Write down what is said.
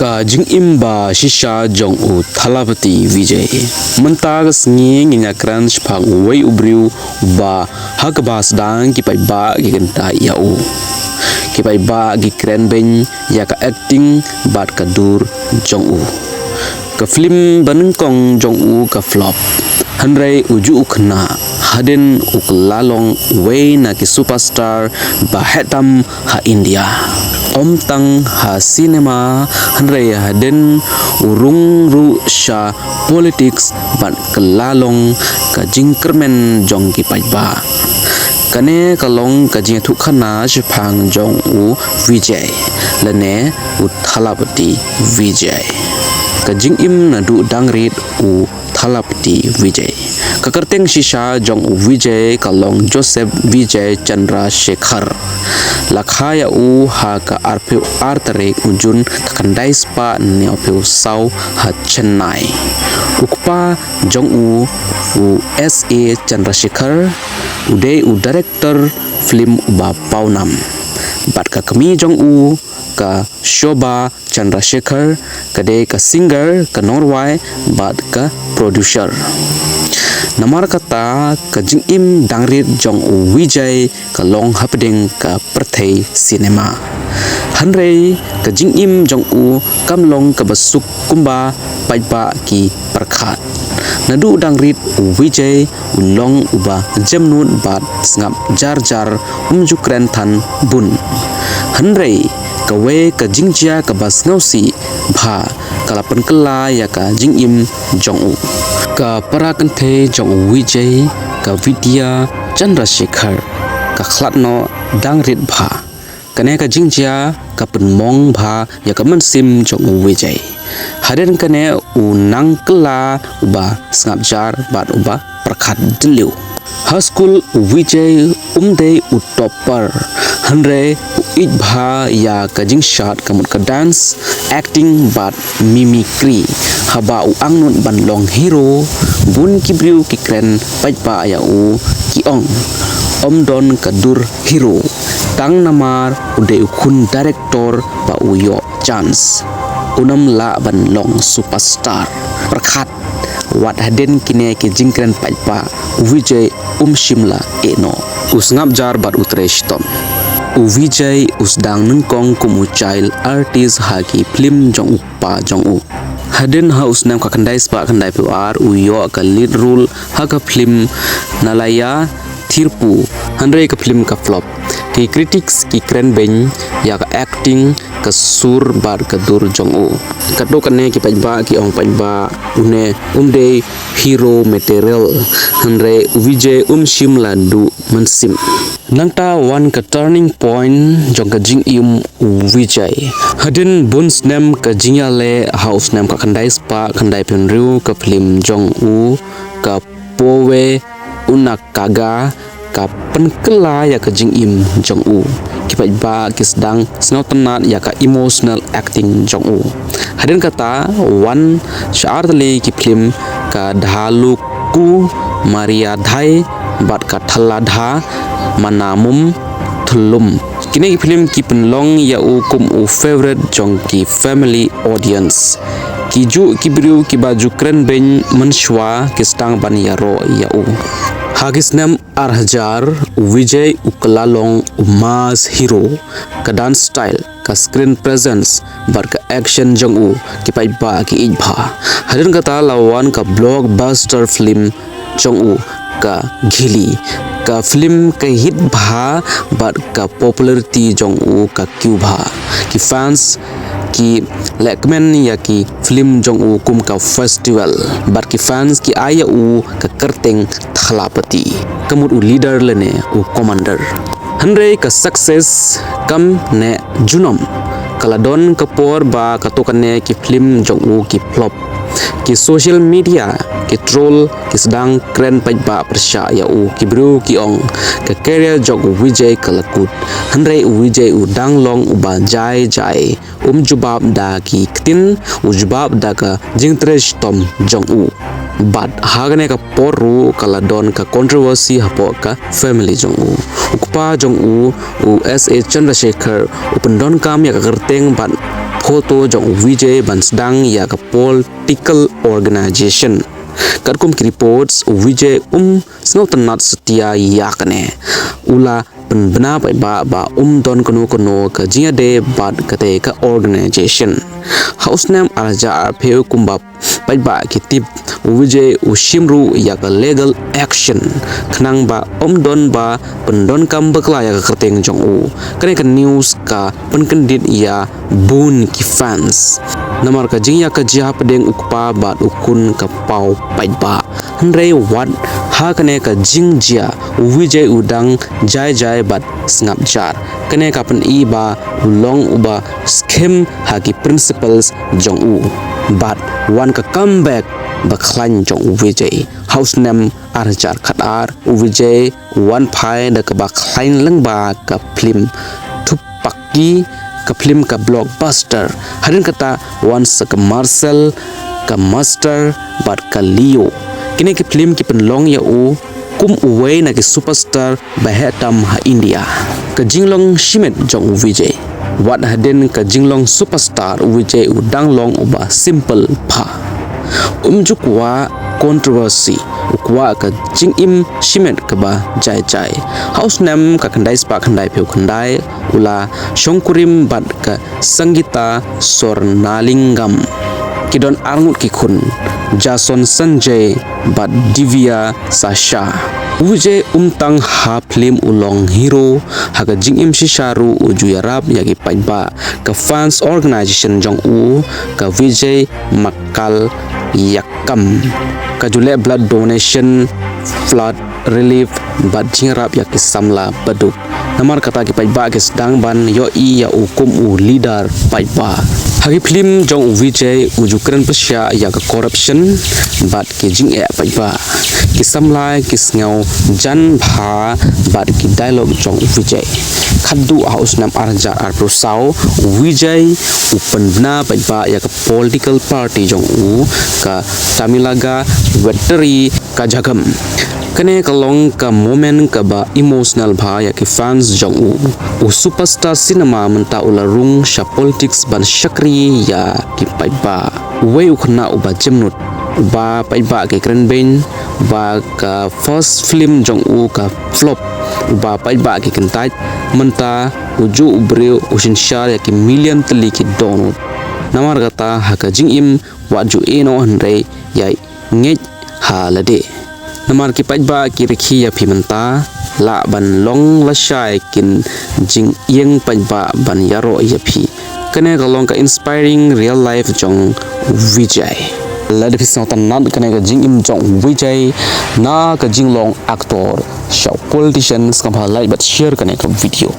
ka jingim ba shisha jong u thalapati Vijay mentag sngi nginya kran spang wei ubriu ba hakbas dang ki pai ba gi genta ya u ki pai ba gi kren ben ya ka acting bat ka dur jong u ka film ban kong jong u ka flop hanrei uju khna haden uklalong wei na ki superstar ba hetam ha India om tang ha cinema hanrei haden urung ru sha politics ban kelalong ka jingkermen jong ki pai ba kane kalong ka jing thu khana shphang jong u Vijay lane u thalapati Vijay ka jing im na du dangrit u thalapati Vijay kakarteng shisha jong u Vijay kalong Joseph Vijay Chandra Shekhar lakhaya u ha ka arpeu artarek ujun kakandai spa neopeu sau ha Chennai ukpa jong u SA Chandra Shekhar uday u director film uba paunam bat ka kami jong u ka Shobha Chandra Shekhar kade ka singer ka Norway bat ka producer namar kata ka jingim dangrit jong u Vijay ka long hapding ka perthei cinema hanrei ka jingim jong u kamlong ka basuk kumba paipa ki perkhat nadu dangrit u Vijay ulong uba jamnut bat Sngap jar jar umjukren than bun hanrei ka we ka jingjia ka bas ngausi bha kalapan kala ya ka jingim jong u ka parakan the jong u Vijay ka Vidya Chandra Shekhar ka khlatno dangrit bha kane ka jingjia ka penmong bha ya ka mansim jong u Vijay haden kane u nang kala uba Sngap jar bat uba prakhat diliu high school Vijay umde u topper hanre u bha ya ka jing shot kamut ka dance acting bat mimicry haba u angnun ban long hero bun kibriu ki kren paipa ya u ki ong omdon ka dur hero tang namar ude u khun director ba u yo chance unam la ban long superstar prakhat wat haden kine ki jingkren paipa Vijay shimla eno usngap jar bat utreshton u Vijay usdang nungkong kumu child artist haki film jong upa jong u haden house nam ka kandai spa kandai pu u yo ka lead role ha ka film nalaya thirpu hanrei ka film ka flop ki critics ki kren ben ya ka acting ka sur bar ka dur jong u kaddo kane ki pajba ki ong pajba une umde hero material hanre Vijay shimla du mansim nangta one ka turning point jong ka jing u Vijay haden buns nam ka jingyale house nam ka khandai spa khandai penru ka film jong u ka powe unakaga ka penkela ya ka jing jong u kipai ba kisdang snau tenat ya ka emotional acting jong u haden kata one shartli ki film ka dhalu ku Maria Dhai bat ka thaladha manamum thulum kini ki film ki penlong ya u kum u favorite jong ki family audience kiju kibriu ki baju kren ben menshwa kistang ban ya ro ya u hagisnam arhajar Vijay uklalong mass hero ka dance style ka screen presence bar ka action jong u ki pai ba ki ijbha haden kata lawan ka blockbuster film jong u ka ghili ka film ka hit bha bar ka popularity jong u ka kyubha ki fans ki lekmen ya ki film jong u kum ka festival bar ki fans ki aya u ka kerteng thalapati kamut u leader lene u commander hanrei ka success kam ne junom kaladon kapor ba katokane ki film jong u ki flop ki social media ki troll ki sedang kren pajba persya ya u ki bru ki ong ka career jong Vijay kalakut hanrei Vijay u danglong u ba jai jai jubab da ki ktin u jubab da ka jingtresh tom jong u but hagane ka poru kaladon ka controversy hapo ka family jong u ukpa jong u SA Chandra Shekhar upendon kam ya ka kerteng ban foto jong Vijay ban sedang ya ka political organization kadkum ki reports Vijay snau tanat setia yakne ula penbena ba don kono ka Jingeh de bad kate ka organization house name arja peu kumbap ba kitip Vijay ushimru ya ka legal action khnang ba don ba pendon kam bakla ya ka kerteng jong u kane ka news ka penkendit ya bun ki fans namar ka jingya ka jia pedeng ukpa ba ukun ka pau ba Hendrei wat ha kane ka jingjia Vijay udang jai bat Sngap jar kane ka pen I ba ulong uba scheme hagi principles jong u but one ka comeback baklan jong Vijay house name arjar khatar Vijay one phai da ka baklan lang ba ka film thupaki ka film ka blockbuster harin kata once ka Marcel ka master but ka Leo kini ki film ki penlong ya u kum uway na ki superstar bahetam ha India ka Jinglong shimet jong Vijay wat hadin ka Jinglong superstar Vijay udang long uba simple pha jukwa controversy ukwa ka jingim shimet ka ba jai house name ka khandai spa khandai pheu khandai ula shongkurim bat ka sangita sornalingam kidon arngut ki khun Jason Sanjay bat Divya Sasha Vijay umtang ha film ulong hero haga jingim shisharu ujuyarap yagi paiba ka fans organization jong u ka Vijay makal yakam ka jule blood donation flood relief bat jingrap yaki samla baduk namar kata ki paiba ke sedang ban yo I ya ukum u leader paiba hagi film jong Vijay ujukeran pesya ya ka corruption bat ki Jingeh paiba ki samlai ki ngau jan bha bat ki dialogue jong Vijay khadu house nam arja ar prosau Vijay upen bna paiba ya ka political party jong u ka Tamilaga veterinary ka jagam kane kalong ka moment ka ba emotional bha ya ki fans jong u superstar cinema menta ularung sha politics ban shakri ya ki paiba we ukhna uba jemnut ba paiba ke krenben ba ka first film jong u ka flop ba paiba ke kentai menta uju ubreu usin shar ya ki million teli ki donut namar kata haka jingim waju eno Hendrei ya ngej halade namar ki paiba ki rekhi ya phimenta la ban long la shai kin jing yeng paiba ban yaro ya phi kane ka long ka inspiring real life jong Vijay la de pisau tan nat kane ka jingim jong Vijay na ka Jinglong actor show politicians ka like but share kane ka video